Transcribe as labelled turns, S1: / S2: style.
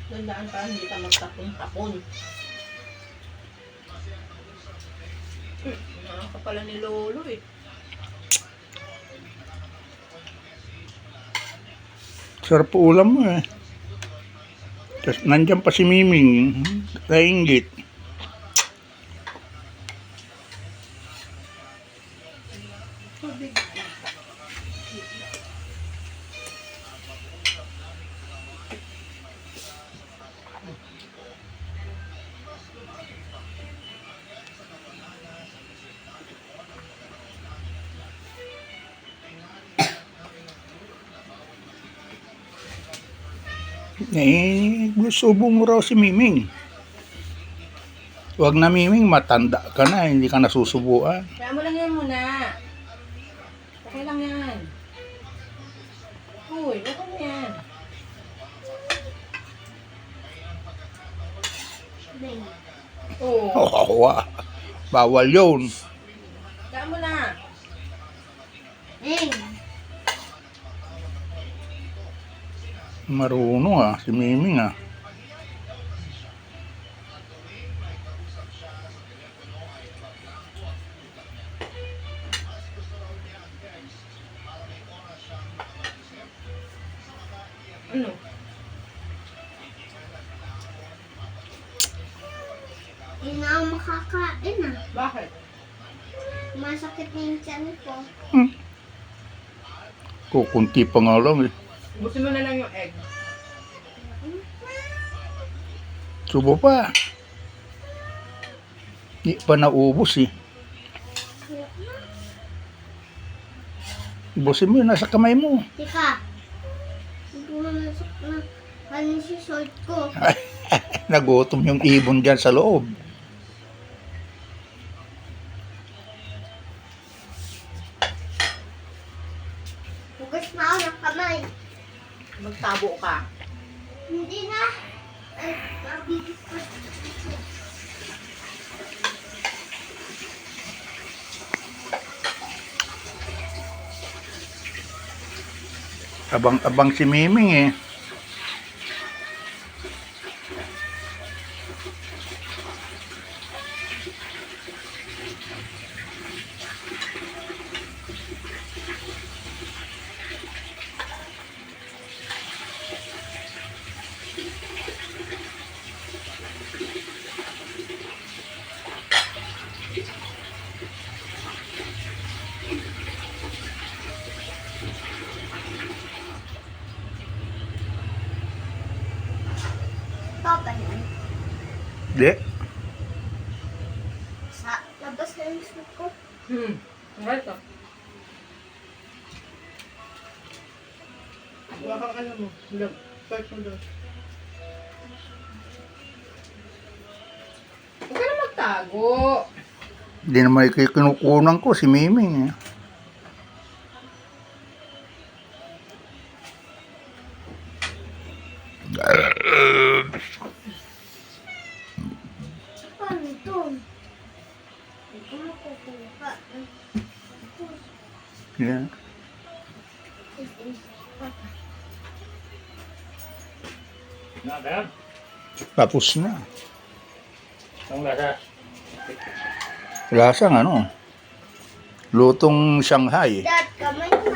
S1: Dandaan pa, hindi ka magtapon-tapon. Nakaka pala ni Lolo eh.
S2: Sarap po ulam mo eh. Tapos nandyan pa si Miming. Nainggit.
S1: Tubig.
S2: Subong mo raw si Miming. Huwag na Miming, matanda ka na, hindi ka nasusubuan.
S1: Kaya mo lang yan muna. Okay lang yan. Uy, okay na yan. Oo.
S2: Oh, bawal yun.
S1: Kaya mo na.
S2: Marunong si Miming .
S1: Ano?
S3: Hindi na ako makakain
S1: Bakit?
S3: Masakit na yung tiyan ko.
S2: Kukunti pa nga lang eh.
S1: Ubusin mo na lang yung egg.
S2: Subo pa. Di pa naubos eh. Ubusin mo yun, nasa kamay mo.
S3: Tika, hindi mo nasok na kanin si short ko.
S2: Nagutom yung ibon dyan sa loob.
S3: Hugas na ako ng kamay.
S1: Magtabo ka.
S3: Hindi na. Ay, mabigis pa.
S2: Abang-abang si Miming eh.
S3: Ito ba yan?
S2: Di.
S3: Sa labas na yung short ko.
S1: Right ka. Huwag kang ano mo. Look. Start mo doon. Huwag ka na magtago.
S2: Hindi naman kinukunan ko si Miming eh.
S3: Paano ito? Hindi ko makukuha.
S2: Yeah. Tapos na.
S4: Ang lasa.
S2: Lasang ano? Lutong Shanghai.
S3: Dad, kamay mo.